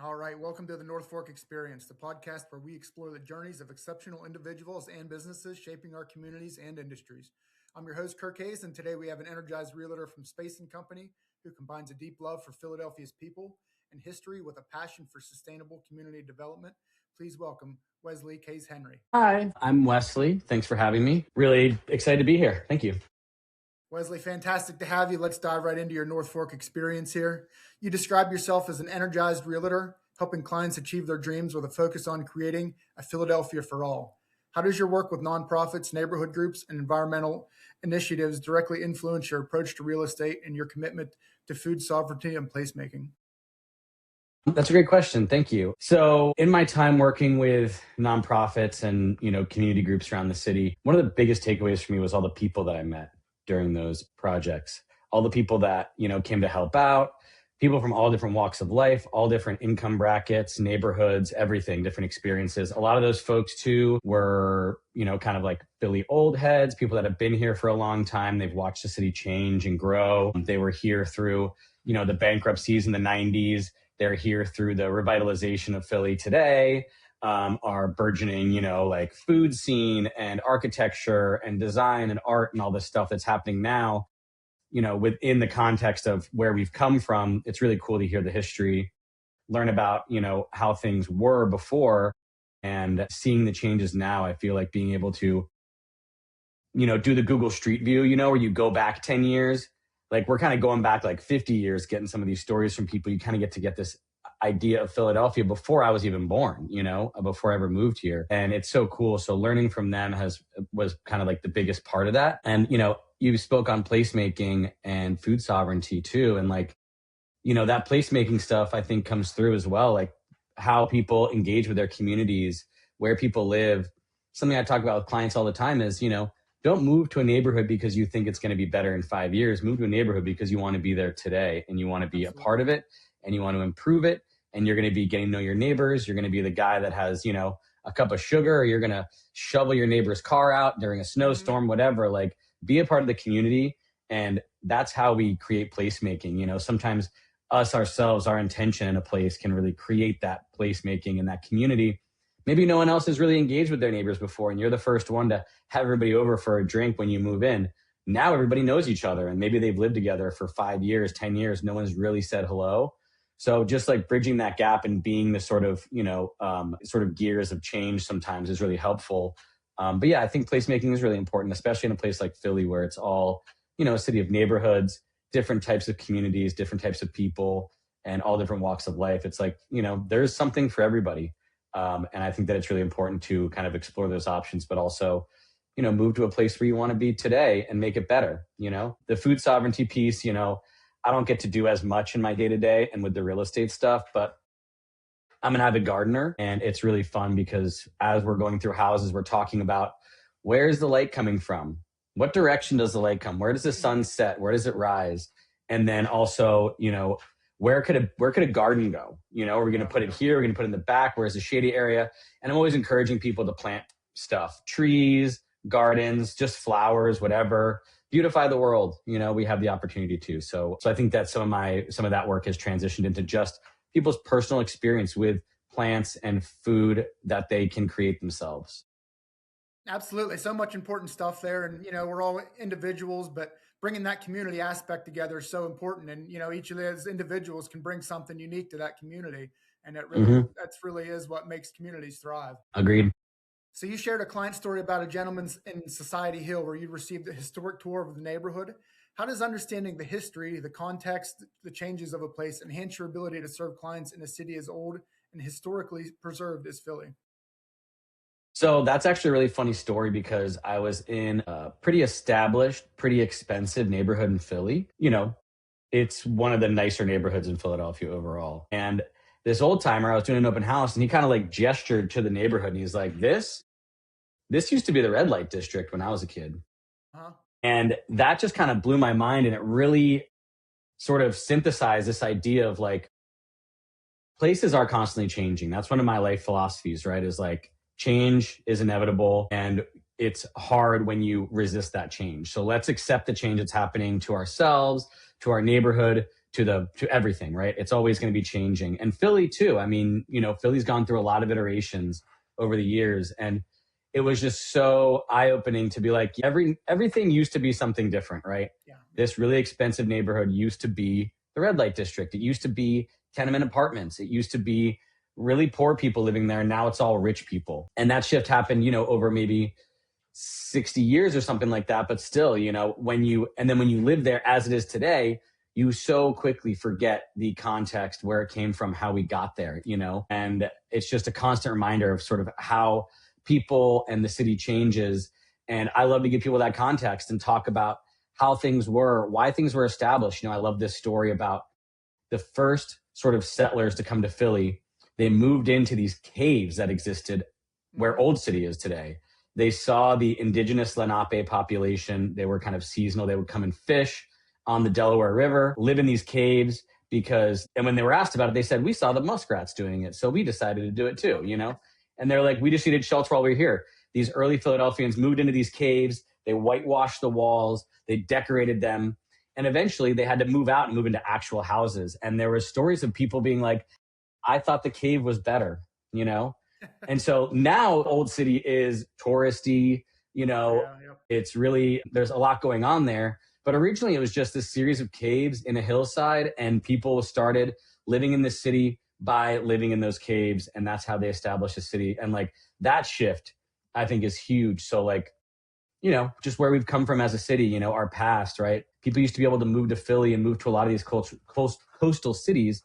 All right, welcome to the North Fork Experience, the podcast where we explore the journeys of exceptional individuals and businesses shaping our communities and industries. I'm your host, Kirk Hays, and today we have an energized realtor from Space & Company who combines a deep love for Philadelphia's people and history with a passion for sustainable community development. Please welcome Wesley Kays-Henry. Hi, I'm Wesley. Thanks for having me. Really excited to be here. Thank you. Wesley, fantastic to have you. Let's dive right into your North Fork experience here. You describe yourself as an energized realtor, helping clients achieve their dreams with a focus on creating a Philadelphia for all. How does your work with nonprofits, neighborhood groups, and environmental initiatives directly influence your approach to real estate and your commitment to food sovereignty and placemaking? That's a great question. Thank you. So in my time working with nonprofits and, community groups around the city, one of the biggest takeaways for me was all the people that I met during those projects, all the people that, came to help out, people from all different walks of life, all different income brackets, neighborhoods, everything, different experiences. A lot of those folks too were, kind of like Philly old heads, people that have been here for a long time. They've watched the city change and grow. They were here through, the bankruptcies in the 90s. They're here through the revitalization of Philly today, our burgeoning, like food scene and architecture and design and art and all this stuff that's happening now. Within the context of where we've come from, it's really cool to hear the history, learn about, how things were before, and seeing the changes now. I feel like being able to, do the Google Street View, where you go back 10 years, like we're kind of going back like 50 years, getting some of these stories from people. You kind of get this idea of Philadelphia before I was even born, before I ever moved here. And it's so cool. So learning from them was kind of like the biggest part of that. And, you spoke on placemaking and food sovereignty too. And like, that placemaking stuff I think comes through as well, like how people engage with their communities, where people live. Something I talk about with clients all the time is, don't move to a neighborhood because you think it's going to be better in 5 years. Move to a neighborhood because you want to be there today and you want to be a part of it and you want to improve it. And you're going to be getting to know your neighbors. You're going to be the guy that has, a cup of sugar, or you're going to shovel your neighbor's car out during a snowstorm, whatever. Like, be a part of the community. And that's how we create placemaking. Sometimes us ourselves, our intention in a place can really create that placemaking in that community. Maybe no one else has really engaged with their neighbors before, and you're the first one to have everybody over for a drink when you move in. Now everybody knows each other, and maybe they've lived together for 5 years, 10 years. No one's really said hello. So just like bridging that gap and being the sort of, sort of gears of change sometimes is really helpful. But yeah, I think placemaking is really important, especially in a place like Philly where it's all, a city of neighborhoods, different types of communities, different types of people, and all different walks of life. It's like, there's something for everybody. And I think that it's really important to kind of explore those options, but also, move to a place where you want to be today and make it better. The food sovereignty piece, I don't get to do as much in my day-to-day and with the real estate stuff, but I'm an avid gardener, and it's really fun because as we're going through houses, we're talking about where's the light coming from? What direction does the light come? Where does the sun set? Where does it rise? And then also, where could a garden go? Are we going to put it here? We're going to put it in the back. Where's the shady area? And I'm always encouraging people to plant stuff, trees, gardens, just flowers, whatever. Beautify the world. We have the opportunity to. So I think that some of that work has transitioned into just people's personal experience with plants and food that they can create themselves. Absolutely. So much important stuff there. And, we're all individuals, but bringing that community aspect together is so important. And, each of those individuals can bring something unique to that community. And that's really is what makes communities thrive. Agreed. So you shared a client story about a gentleman in Society Hill where you received a historic tour of the neighborhood. How does understanding the history, the context, the changes of a place enhance your ability to serve clients in a city as old and historically preserved as Philly? So that's actually a really funny story because I was in a pretty established, pretty expensive neighborhood in Philly. It's one of the nicer neighborhoods in Philadelphia overall. And this old timer, I was doing an open house, and he kind of like gestured to the neighborhood, and he's like, this used to be the red light district when I was a kid. Uh-huh. And that just kind of blew my mind. And it really sort of synthesized this idea of like, places are constantly changing. That's one of my life philosophies, right? Is like, change is inevitable, and it's hard when you resist that change. So let's accept the change that's happening to ourselves, to our neighborhood, to everything, right? It's always going to be changing. And Philly too. I mean, Philly's gone through a lot of iterations over the years, and it was just so eye-opening to be like, everything used to be something different, right? Yeah. This really expensive neighborhood used to be the red light district. It used to be tenement apartments. It used to be really poor people living there. And now it's all rich people. And that shift happened, over maybe 60 years or something like that. But still, when you live there as it is today, you so quickly forget the context, where it came from, how we got there, and it's just a constant reminder of sort of how people and the city changes. And I love to give people that context and talk about how things were, why things were established. I love this story about the first sort of settlers to come to Philly. They moved into these caves that existed where Old City is today. They saw the indigenous Lenape population. They were kind of seasonal. They would come and fish on the Delaware River, live in these caves and when they were asked about it, they said, we saw the muskrats doing it, so we decided to do it too, And they're like, we just needed shelter while we were here. These early Philadelphians moved into these caves. They whitewashed the walls. They decorated them. And eventually they had to move out and move into actual houses. And there were stories of people being like, I thought the cave was better, And so now Old City is touristy, It's really, there's a lot going on there. But originally it was just this series of caves in a hillside, and people started living in the city by living in those caves. And that's how they established a city. And like that shift, I think, is huge. So like, just where we've come from as a city, our past, right? People used to be able to move to Philly and move to a lot of these coastal cities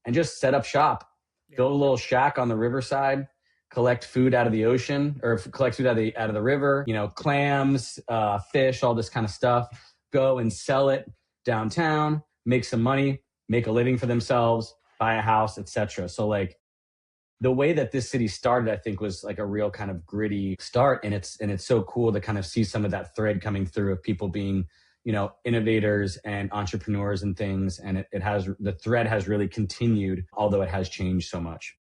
and just set up shop, build a little shack on the riverside, collect food out of the ocean, or collect food out of the river, clams, fish, all this kind of stuff, go and sell it downtown, make some money, make a living for themselves, buy a house, etc. So like the way that this city started, I think, was like a real kind of gritty start. And it's so cool to kind of see some of that thread coming through of people being, innovators and entrepreneurs and things. And the thread has really continued, although it has changed so much.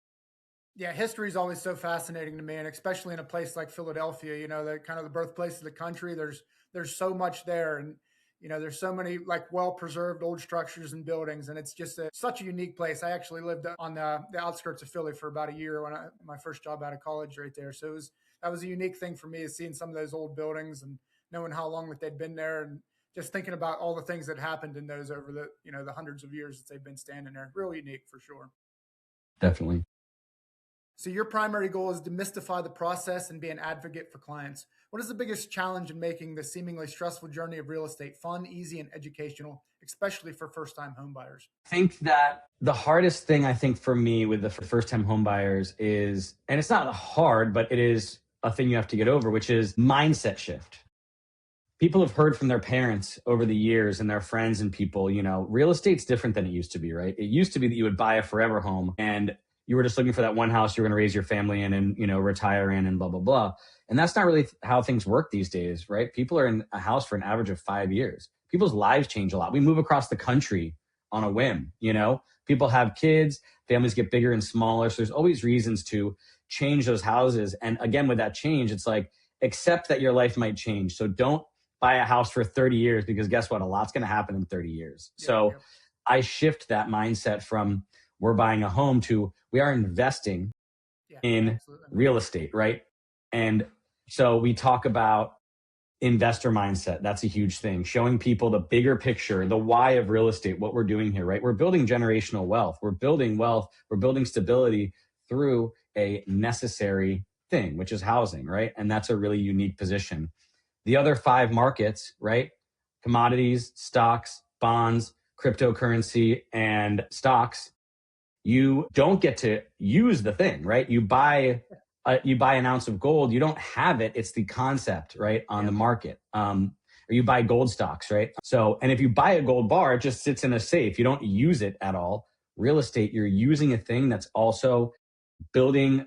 Yeah, history is always so fascinating to me, and especially in a place like Philadelphia, the kind of the birthplace of the country. There's so much there, and there's so many like well-preserved old structures and buildings, and it's just such a unique place. I actually lived on the outskirts of Philly for about a year when my first job out of college right there. So that was a unique thing for me, is seeing some of those old buildings and knowing how long that they'd been there, and just thinking about all the things that happened in those over the hundreds of years that they've been standing there. Really unique for sure. Definitely. So your primary goal is to demystify the process and be an advocate for clients. What is the biggest challenge in making the seemingly stressful journey of real estate fun, easy, and educational, especially for first-time homebuyers? I think that the hardest thing, I think, for me with the first-time homebuyers is, and it's not hard, but it is a thing you have to get over, which is mindset shift. People have heard from their parents over the years and their friends and people, real estate's different than it used to be, right? It used to be that you would buy a forever home and you were just looking for that one house you were going to raise your family in and, retire in and blah, blah, blah. And that's not really how things work these days, right? People are in a house for an average of 5 years. People's lives change a lot. We move across the country on a whim, People have kids, families get bigger and smaller. So there's always reasons to change those houses. And again, with that change, it's like, accept that your life might change. So don't buy a house for 30 years, because guess what? A lot's going to happen in 30 years. So I shift that mindset from we're buying a home to we are investing in real estate, right? And so we talk about investor mindset. That's a huge thing. Showing people the bigger picture, the why of real estate, what we're doing here, right? We're building generational wealth. We're building wealth. We're building stability through a necessary thing, which is housing, right? And that's a really unique position. The other 5 markets, right? Commodities, stocks, bonds, cryptocurrency, and stocks. You don't get to use the thing, right? You buy an ounce of gold. You don't have it. It's the concept, right? On the market. Or you buy gold stocks, right? So, and if you buy a gold bar, it just sits in a safe. You don't use it at all. Real estate, you're using a thing that's also building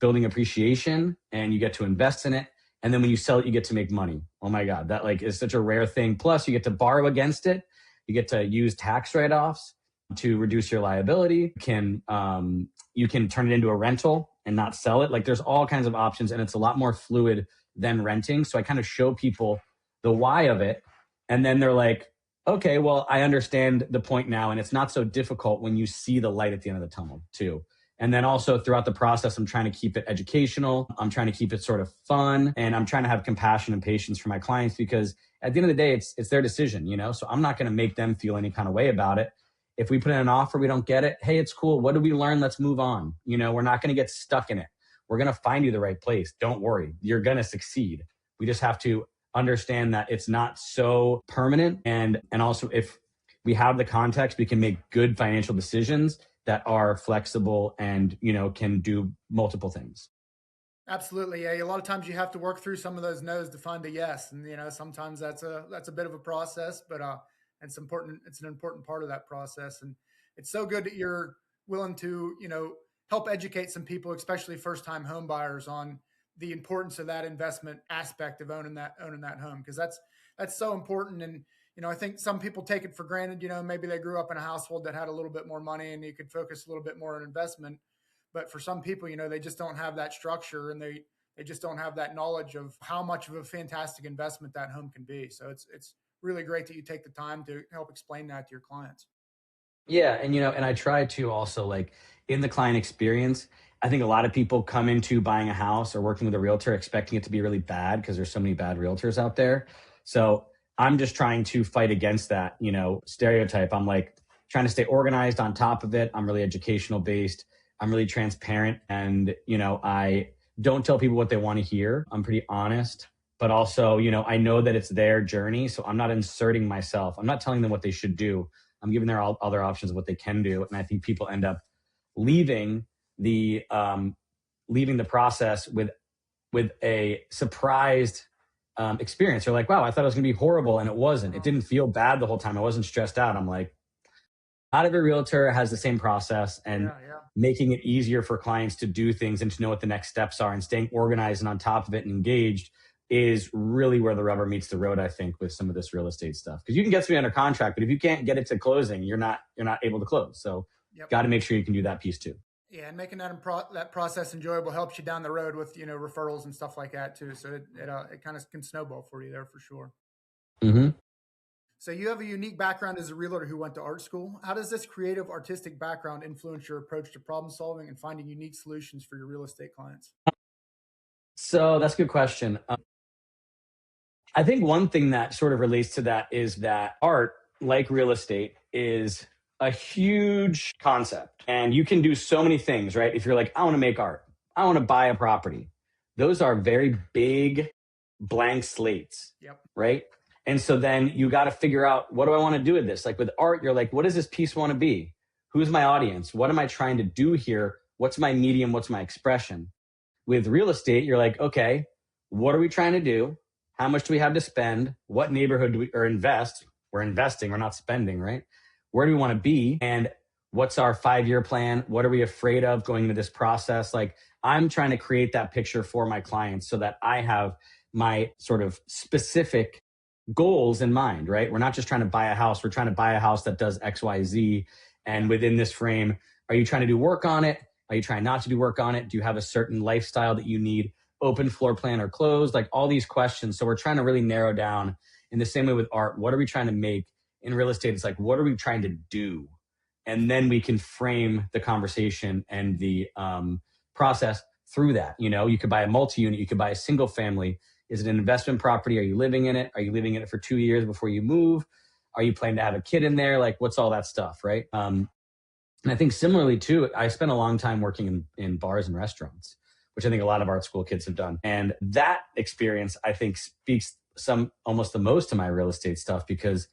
appreciation, and you get to invest in it. And then when you sell it, you get to make money. Oh my God, that like is such a rare thing. Plus you get to borrow against it. You get to use tax write-offs to reduce your liability. You can turn it into a rental and not sell it. Like there's all kinds of options, and it's a lot more fluid than renting. So I kind of show people the why of it. And then they're like, Okay, well, I understand the point now, and it's not so difficult when you see the light at the end of the tunnel, too. And then also throughout the process, I'm trying to keep it educational. I'm trying to keep it sort of fun, and I'm trying to have compassion and patience for my clients because at the end of the day, it's their decision, you know. So I'm not going to make them feel any kind of way about it. If we put in an offer, we don't get it. Hey, it's cool. What did we learn? Let's move on. You know, we're not going to get stuck in it. We're going to find you the right place. Don't worry. You're going to succeed. We just have to understand that it's not so permanent, and also if we have the context we can make good financial decisions that are flexible and can do multiple things. Absolutely. Yeah. A lot of times you have to work through some of those no's to find a yes. And, sometimes that's a bit of a process, but, it's important. It's an important part of that process. And it's so good that you're willing to, help educate some people, especially first time home buyers, on the importance of that investment aspect of owning that home. Cause that's so important. And, I think some people take it for granted, maybe they grew up in a household that had a little bit more money and you could focus a little bit more on investment. But for some people, they just don't have that structure, and they just don't have that knowledge of how much of a fantastic investment that home can be. So it's really great that you take the time to help explain that to your clients. Yeah, and I try to also, like, in the client experience, I think a lot of people come into buying a house or working with a realtor expecting it to be really bad because there's so many bad realtors out there. So I'm just trying to fight against that, stereotype. I'm like trying to stay organized on top of it. I'm really educational based. I'm really transparent, and I don't tell people what they want to hear. I'm pretty honest, but also, I know that it's their journey, so I'm not inserting myself. I'm not telling them what they should do. I'm giving them all other options of what they can do, and I think people end up leaving the leaving the process with a surprised experience. They're like, "Wow, I thought it was going to be horrible, and it wasn't. It didn't feel bad the whole time. I wasn't stressed out." I'm like, not every realtor has the same process, and Yeah, yeah. making it easier for clients to do things and to know what the next steps are and staying organized and on top of it and engaged is really where the rubber meets the road, I think, with some of this real estate stuff. Because you can get something under contract, but if you can't get it to closing, you're not able to close. So Yep. got to make sure you can do that piece too. Yeah, and making that process enjoyable helps you down the road with referrals and stuff like that too. So it kind of can snowball for you there for sure. Hmm. So you have a unique background as a realtor who went to art school. How does this creative artistic background influence your approach to problem solving and finding unique solutions for your real estate clients? So that's a good question. I think one thing that sort of relates to that is that art, like real estate, is a huge concept. And you can do so many things, right? If you're like, I want to make art, I want to buy a property. Those are very big blank slates, Yep. right? And so then you got to figure out, what do I want to do with this? Like with art, you're like, what does this piece want to be? Who's my audience? What am I trying to do here? What's my medium? What's my expression? With real estate, you're like, okay, what are we trying to do? How much do we have to spend? What neighborhood do we or invest? We're investing, we're not spending, right? Where do we want to be? And what's our 5-year plan? What are we afraid of going into this process? Like, I'm trying to create that picture for my clients so that I have my sort of specific goals in mind, right? We're not just trying to buy a house. We're trying to buy a house that does X, Y, Z. And within this frame, are you trying to do work on it? Are you trying not to do work on it? Do you have a certain lifestyle that you need? Open floor plan or closed? Like all these questions. So we're trying to really narrow down. In the same way with art, what are we trying to make? In real estate, it's like, what are we trying to do? And then we can frame the conversation and the process through that. You could buy a multi-unit, you could buy a single family. Is it an investment property? Are you living in it? Are you living in it for 2 years before you move? Are you planning to have a kid in there? Like, what's all that stuff, right? And I think similarly too, I spent a long time working in bars and restaurants, which I think a lot of art school kids have done. And that experience, I think, speaks almost the most to my real estate stuff, because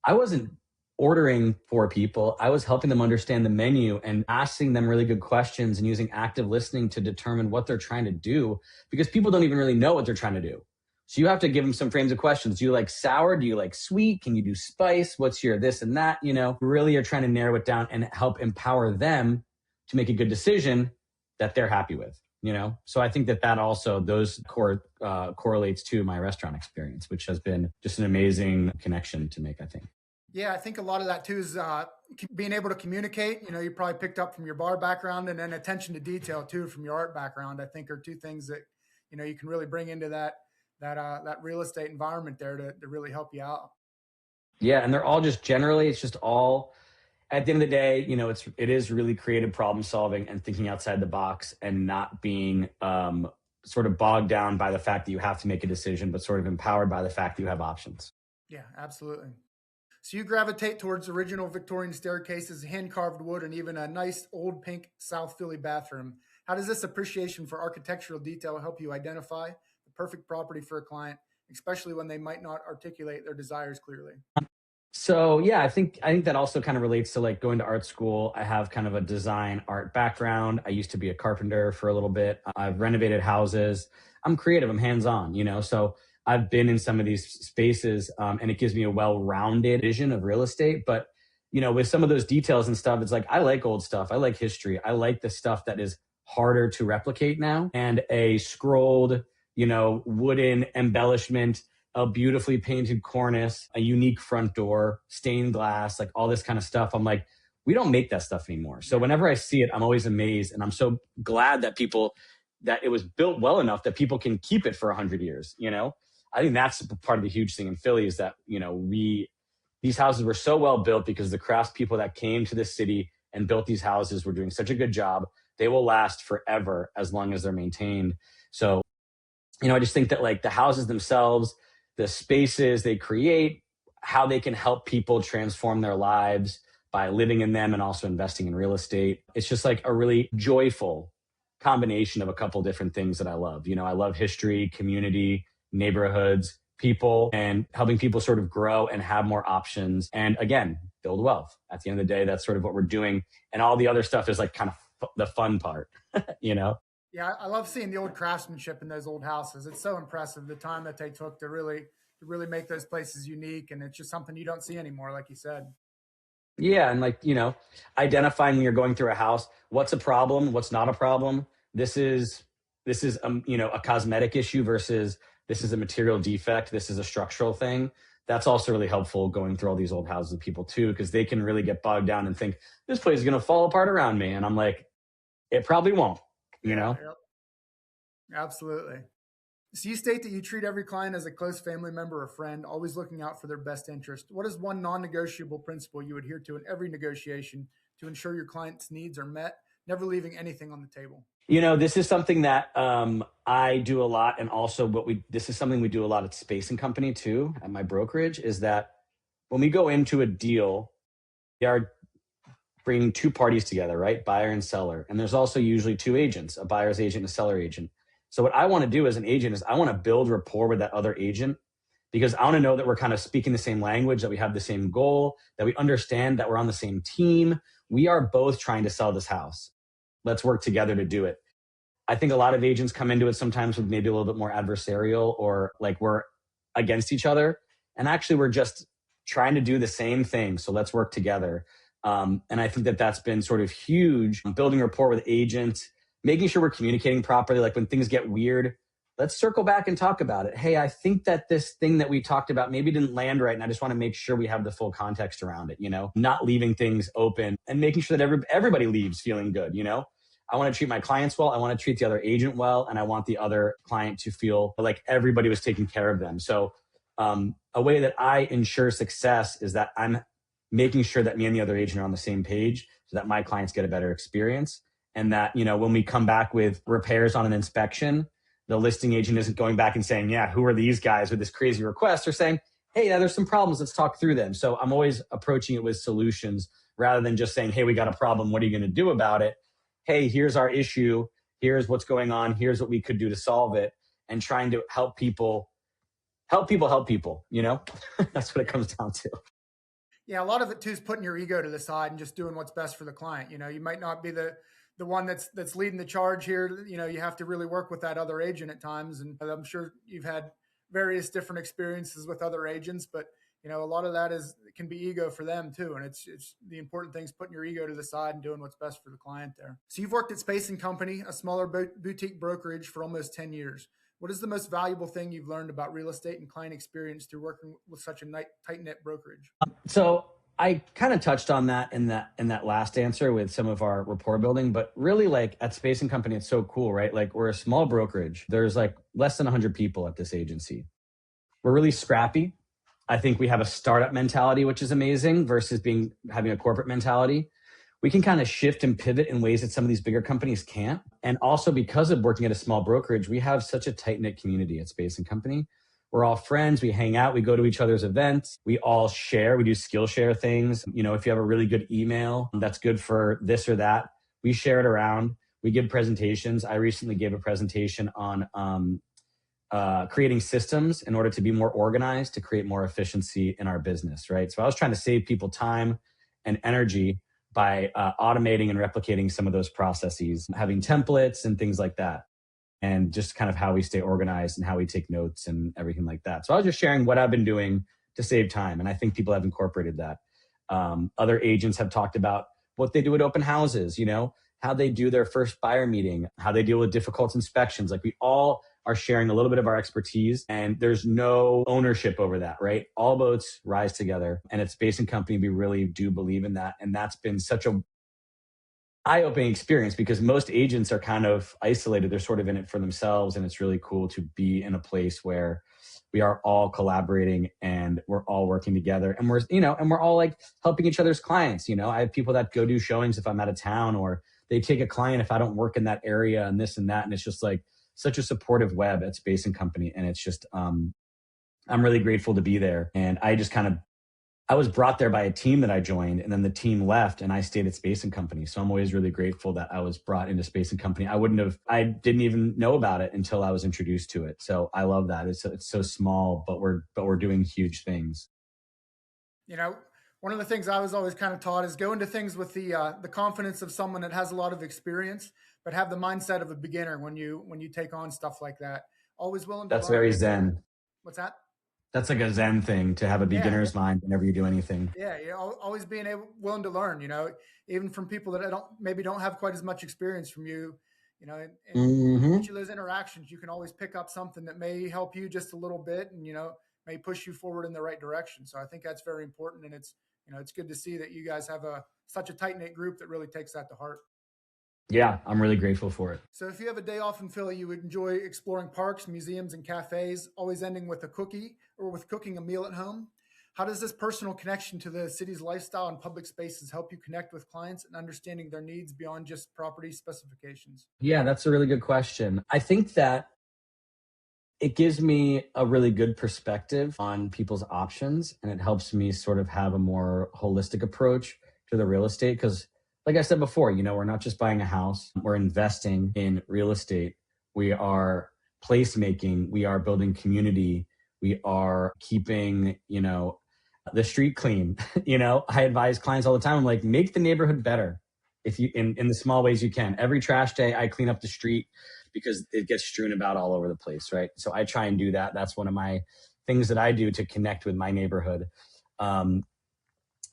I wasn't ordering for people. I was helping them understand the menu and asking them really good questions and using active listening to determine what they're trying to do, because people don't even really know what they're trying to do. So you have to give them some frames of questions. Do you like sour? Do you like sweet? Can you do spice? What's your this and that? Really are trying to narrow it down and help empower them to make a good decision that they're happy with. So I think that also, those correlates to my restaurant experience, which has been just an amazing connection to make, I think. Yeah, I think a lot of that too is being able to communicate. You probably picked up from your bar background, and then attention to detail too from your art background. I think are two things that you can really bring into that real estate environment there to really help you out. Yeah, and they're all just generally, it's just all at the end of the day, it is really creative problem solving and thinking outside the box and not being sort of bogged down by the fact that you have to make a decision, but sort of empowered by the fact that you have options. Yeah, absolutely. So you gravitate towards original Victorian staircases, hand carved wood, and even a nice old pink South Philly bathroom. How does this appreciation for architectural detail help you identify the perfect property for a client, especially when they might not articulate their desires clearly? So yeah, I think that also kind of relates to like going to art school. I have kind of a design art background. I used to be a carpenter for a little bit. I've renovated houses. I'm creative. I'm hands-on, so I've been in some of these spaces, and it gives me a well-rounded vision of real estate. But with some of those details and stuff, it's like I like old stuff. I like history. I like the stuff that is harder to replicate now. And a scrolled, wooden embellishment, a beautifully painted cornice, a unique front door, stained glass, like all this kind of stuff. I'm like, we don't make that stuff anymore. So whenever I see it, I'm always amazed. And I'm so glad that it was built well enough that people can keep it for 100 years. I think that's part of the huge thing in Philly is that, these houses were so well built because the craftspeople that came to this city and built these houses were doing such a good job. They will last forever as long as they're maintained. So, I just think that like the houses themselves, the spaces they create, how they can help people transform their lives by living in them and also investing in real estate. It's just like a really joyful combination of a couple different things that I love. I love history, community, neighborhoods, people, and helping people sort of grow and have more options. And again, build wealth. At the end of the day, that's sort of what we're doing. And all the other stuff is like kind of the fun part, Yeah, I love seeing the old craftsmanship in those old houses. It's so impressive the time that they took to really make those places unique, and it's just something you don't see anymore, like you said. Yeah, and like, identifying when you're going through a house, what's a problem, what's not a problem. This is a cosmetic issue versus this is a material defect, this is a structural thing. That's also really helpful going through all these old houses with people too, because they can really get bogged down and think this place is going to fall apart around me. And I'm like, it probably won't, you Yeah, know? yep, absolutely. So you state that you treat every client as a close family member or friend, always looking out for their best interest. What is one non-negotiable principle you adhere to in every negotiation to ensure your client's needs are met, never leaving anything on the table? This is something that I do a lot. And also this is something we do a lot at Space and Company too, at my brokerage, is that when we go into a deal, they are bringing two parties together, right? Buyer and seller. And there's also usually two agents, a buyer's agent and a seller agent. So what I want to do as an agent is I want to build rapport with that other agent because I want to know that we're kind of speaking the same language, that we have the same goal, that we understand that we're on the same team. We are both trying to sell this house. Let's work together to do it. I think a lot of agents come into it sometimes with maybe a little bit more adversarial or like we're against each other. And actually, we're just trying to do the same thing. So let's work together. And I think that that's been sort of huge, building rapport with agents, making sure we're communicating properly. Like when things get weird, let's circle back and talk about it. Hey, I think that this thing that we talked about maybe didn't land right. And I just want to make sure we have the full context around it, not leaving things open and making sure that everybody leaves feeling good. I want to treat my clients well. I want to treat the other agent well. And I want the other client to feel like everybody was taking care of them. So a way that I ensure success is that I'm making sure that me and the other agent are on the same page so that my clients get a better experience. And that, when we come back with repairs on an inspection, the listing agent isn't going back and saying, yeah, who are these guys with this crazy request? They're saying, hey, yeah, there's some problems. Let's talk through them. So I'm always approaching it with solutions rather than just saying, hey, we got a problem. What are you going to do about it? Hey, here's our issue. Here's what's going on. Here's what we could do to solve it. And trying to help people. That's what it comes down to. Yeah, a lot of it too is putting your ego to the side and just doing what's best for the client. You might not be the one that's leading the charge here. You have to really work with that other agent at times, and I'm sure you've had various different experiences with other agents, but a lot of that can be ego for them too. And it's the important thing is putting your ego to the side and doing what's best for the client there. So you've worked at Space and Company, a smaller boutique brokerage, for almost 10 years. What is the most valuable thing you've learned about real estate and client experience through working with such a tight-knit brokerage? So I kind of touched on that in that last answer with some of our rapport building, but really like at Space and Company, it's so cool, right? Like we're a small brokerage. There's like less than 100 people at this agency. We're really scrappy. I think we have a startup mentality, which is amazing, versus having a corporate mentality. We can kind of shift and pivot in ways that some of these bigger companies can't. And also because of working at a small brokerage, we have such a tight-knit community at Space and Company. We're all friends. We hang out. We go to each other's events. We all share. We do Skillshare things. You know, if you have a really good email that's good for this or that, we share it around. We give presentations. I recently gave a presentation on creating systems in order to be more organized, to create more efficiency in our business, right? So I was trying to save people time and energy by automating and replicating some of those processes, having templates and things like that, and just kind of how we stay organized and how we take notes and everything like that. So I was just sharing what I've been doing to save time, and I think people have incorporated that. Other agents have talked about what they do at open houses, you know, how they do their first buyer meeting, how they deal with difficult inspections. Like, we all are sharing a little bit of our expertise, and there's no ownership over that, right? All boats rise together, and at Space and Company, we really do believe in that. And that's been such a eye-opening experience, because most agents are kind of isolated. They're sort of in it for themselves. And it's really cool to be in a place where we are all collaborating and we're all working together, and we're all like helping each other's clients. You know, I have people that go do showings if I'm out of town, or they take a client if I don't work in that area, and this and that. And it's just like such a supportive web at Space and Company. And it's just, I'm really grateful to be there. And I was brought there by a team that I joined, and then the team left, and I stayed at Space and Company. So I'm always really grateful that I was brought into Space and Company. I didn't even know about it until I was introduced to it. So I love that. It's so small, but we're doing huge things. You know, one of the things I was always kind of taught is go into things with the confidence of someone that has a lot of experience, but have the mindset of a beginner when you take on stuff like that. Always willing to That's learn. very Zen. What's that? That's like a Zen thing, to have a beginner's mind whenever you do anything. Yeah, always being willing to learn. You know, even from people that don't have quite as much experience from you. You know, in each of those interactions, you can always pick up something that may help you just a little bit, and may push you forward in the right direction. So I think that's very important, and it's good to see that you guys have such a tight knit group that really takes that to heart. Yeah, I'm really grateful for it. So if you have a day off in Philly, you would enjoy exploring parks, museums, and cafes, always ending with a cookie or with cooking a meal at home. How does this personal connection to the city's lifestyle and public spaces help you connect with clients and understanding their needs beyond just property specifications? Yeah, that's a really good question. I think that it gives me a really good perspective on people's options, and it helps me sort of have a more holistic approach to the real estate. Because like I said before, we're not just buying a house, we're investing in real estate. We are placemaking, we are building community, we are keeping, the street clean. I advise clients all the time, I'm like, make the neighborhood better. If you, in the small ways you can. Every trash day, I clean up the street because it gets strewn about all over the place, right? So I try and do that. That's one of my things that I do to connect with my neighborhood. And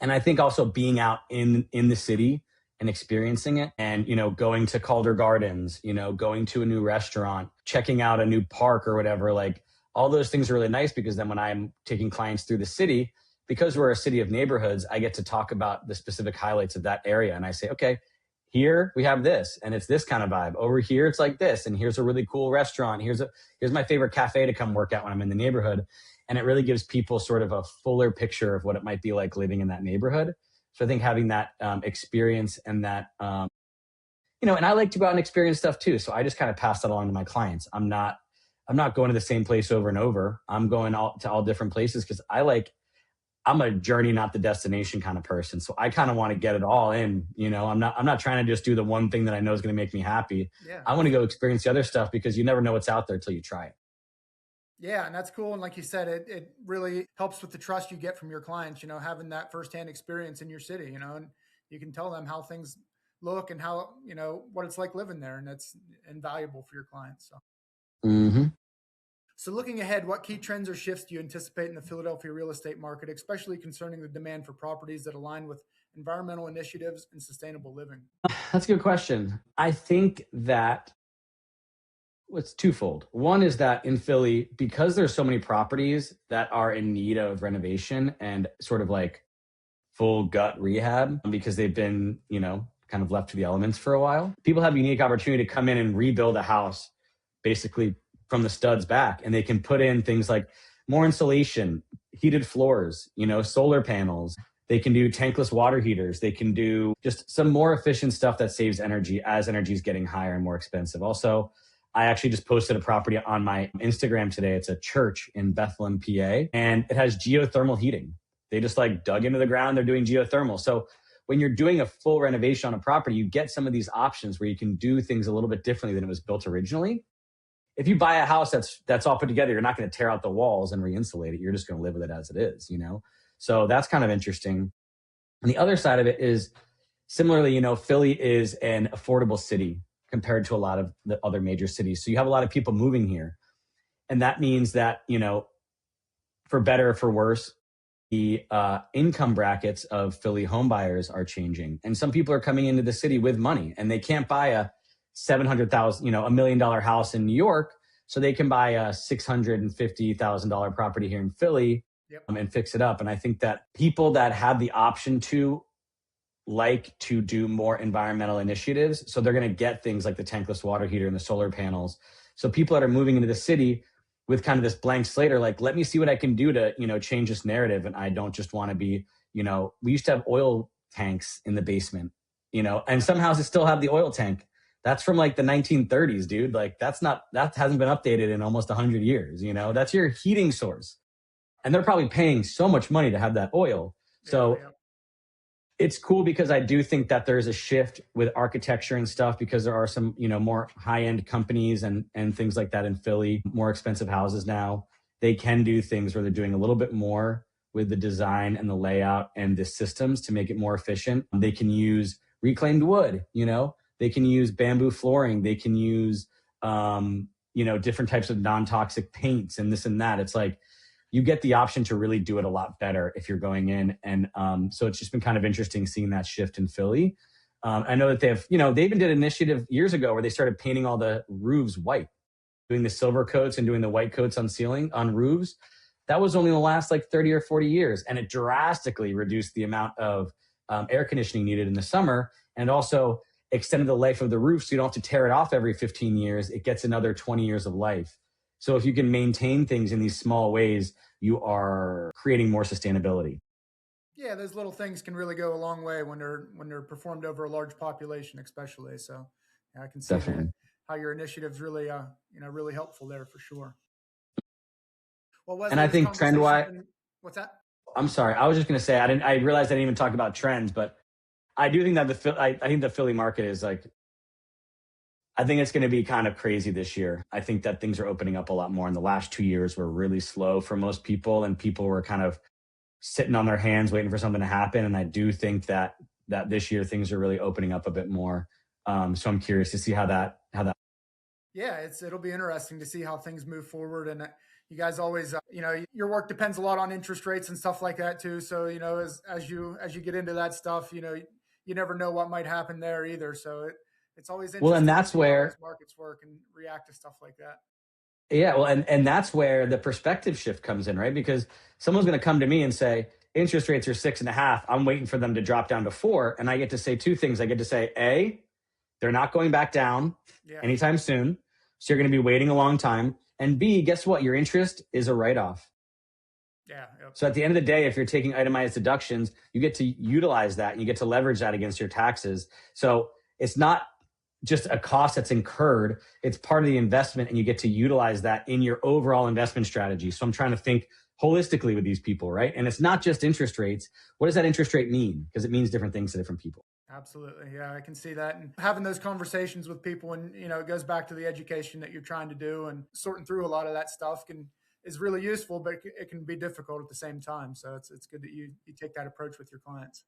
I think also being out in the city and experiencing it, and, going to Calder Gardens, going to a new restaurant, checking out a new park or whatever, like all those things are really nice, because then when I'm taking clients through the city, because we're a city of neighborhoods, I get to talk about the specific highlights of that area. And I say, okay, here we have this, and it's this kind of vibe. Over here, it's like this, and here's a really cool restaurant. Here's my favorite cafe to come work at when I'm in the neighborhood. And it really gives people sort of a fuller picture of what it might be like living in that neighborhood. So I think having that experience and that, and I like to go out and experience stuff too. So I just kind of pass that along to my clients. I'm not going to the same place over and over. I'm going to all different places, because I'm a journey, not the destination kind of person. So I kind of want to get it all in. I'm not trying to just do the one thing that I know is going to make me happy. Yeah. I want to go experience the other stuff, because you never know what's out there until you try it. Yeah, and that's cool. And like you said, it really helps with the trust you get from your clients, having that firsthand experience in your city, and you can tell them how things look and how, what it's like living there. And that's invaluable for your clients. So. So looking ahead, what key trends or shifts do you anticipate in the Philadelphia real estate market, especially concerning the demand for properties that align with environmental initiatives and sustainable living? That's a good question. I think that it's twofold. One is that in Philly, because there's so many properties that are in need of renovation and sort of like full gut rehab, because they've been, kind of left to the elements for a while, people have a unique opportunity to come in and rebuild a house basically from the studs back. And they can put in things like more insulation, heated floors, solar panels. They can do tankless water heaters. They can do just some more efficient stuff that saves energy as energy is getting higher and more expensive. Also, I actually just posted a property on my Instagram today. It's a church in Bethlehem, PA, and it has geothermal heating. They just like dug into the ground. They're doing geothermal. So when you're doing a full renovation on a property, you get some of these options where you can do things a little bit differently than it was built originally. If you buy a house that's all put together, you're not going to tear out the walls and re-insulate it. You're just going to live with it as it is, So that's kind of interesting. And the other side of it is similarly, Philly is an affordable city compared to a lot of the other major cities. So you have a lot of people moving here. And that means that, for better or for worse, the income brackets of Philly homebuyers are changing. And some people are coming into the city with money and they can't buy a $700,000, $1 million house in New York. So they can buy a $650,000 property here in Philly. Yep. And fix it up. And I think that people that have the option to like to do more environmental initiatives, so they're going to get things like the tankless water heater and the solar panels. So people that are moving into the city with kind of this blank slate are like, let me see what I can do to, change this narrative. And I don't just want to be, we used to have oil tanks in the basement, and some houses still have the oil tank. That's from like the 1930s, dude. Like that hasn't been updated in almost 100 years. That's your heating source. And they're probably paying so much money to have that oil. So it's cool because I do think that there's a shift with architecture and stuff because there are some, more high-end companies and things like that in Philly, more expensive houses now. They can do things where they're doing a little bit more with the design and the layout and the systems to make it more efficient. They can use reclaimed wood, they can use bamboo flooring. They can use, different types of non-toxic paints and this and that. It's like, you get the option to really do it a lot better if you're going in. And so it's just been kind of interesting seeing that shift in Philly. I know that they have, they even did an initiative years ago where they started painting all the roofs white, doing the silver coats and doing the white coats on roofs. That was only in the last like 30 or 40 years. And it drastically reduced the amount of air conditioning needed in the summer. And also extended the life of the roof so you don't have to tear it off every 15 years. It gets another 20 years of life. So if you can maintain things in these small ways, you are creating more sustainability. Yeah, those little things can really go a long way when they're performed over a large population, especially. So yeah, I can see how your initiative's really really helpful there for sure. Well, Wesley, and I think trend-wise, what's that? I'm sorry, I was just going to say I realized I didn't even talk about trends, but I do think that I think the Philly market is like. I think it's going to be kind of crazy this year. I think that things are opening up a lot more. In the last 2 years were really slow for most people, and people were kind of sitting on their hands waiting for something to happen. And I do think that this year things are really opening up a bit more. So I'm curious to see how that. Yeah, it'll be interesting to see how things move forward. And you guys always, your work depends a lot on interest rates and stuff like that too. So as you get into that stuff, you never know what might happen there either. So it's always interesting. Well, and that's where markets work and react to stuff like that. Yeah, well, and that's where the perspective shift comes in, right? Because someone's going to come to me and say, interest rates are 6.5. I'm waiting for them to drop down to 4. And I get to say two things. I get to say, A, they're not going back down anytime soon. So you're going to be waiting a long time. And B, guess what? Your interest is a write-off. Yeah. Yep. So at the end of the day, if you're taking itemized deductions, you get to utilize that and you get to leverage that against your taxes. So it's not just a cost that's incurred. It's part of the investment and you get to utilize that in your overall investment strategy. So I'm trying to think holistically with these people, right? And it's not just interest rates. What does that interest rate mean? Because it means different things to different people. Absolutely. Yeah, I can see that. And having those conversations with people and, it goes back to the education that you're trying to do and sorting through a lot of that stuff is really useful, but it can be difficult at the same time. So it's good that you take that approach with your clients.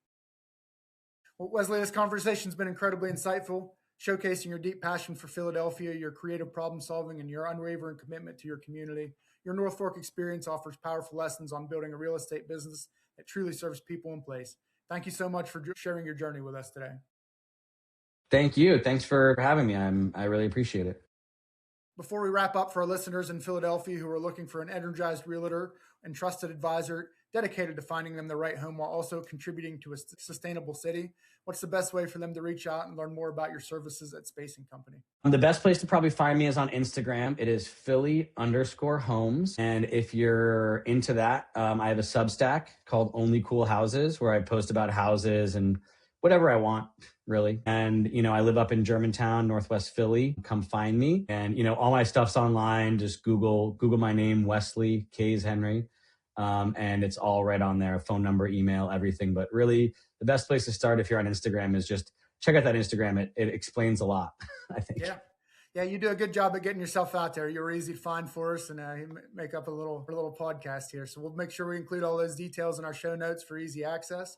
Well, Wesley, this conversation's been incredibly insightful, showcasing your deep passion for Philadelphia, your creative problem solving, and your unwavering commitment to your community. Your North Fork experience offers powerful lessons on building a real estate business that truly serves people in place. Thank you so much for sharing your journey with us today. Thank you. Thanks for having me. I really appreciate it. Before we wrap up, for our listeners in Philadelphia who are looking for an energized realtor and trusted advisor, dedicated to finding them the right home while also contributing to a sustainable city. What's the best way for them to reach out and learn more about your services at Spacing Company? The best place to probably find me is on Instagram. It is Philly_homes. And if you're into that, I have a Substack called Only Cool Houses where I post about houses and whatever I want, really. And, I live up in Germantown, Northwest Philly. Come find me. And, all my stuff's online. Just Google my name, Wesley Kays-Henry. And it's all right on there, phone number, email, everything. But really, the best place to start if you're on Instagram is just check out that Instagram. It explains a lot, I think. Yeah, you do a good job at getting yourself out there. You're easy to find for us, and you make up a little podcast here. So we'll make sure we include all those details in our show notes for easy access.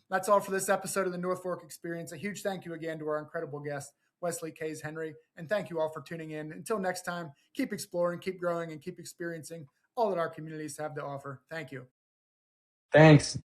That's all for this episode of the North Fork Experience. A huge thank you again to our incredible guest, Wesley Kays-Henry, and thank you all for tuning in. Until next time, keep exploring, keep growing, and keep experiencing all that our communities have to offer. Thank you. Thanks.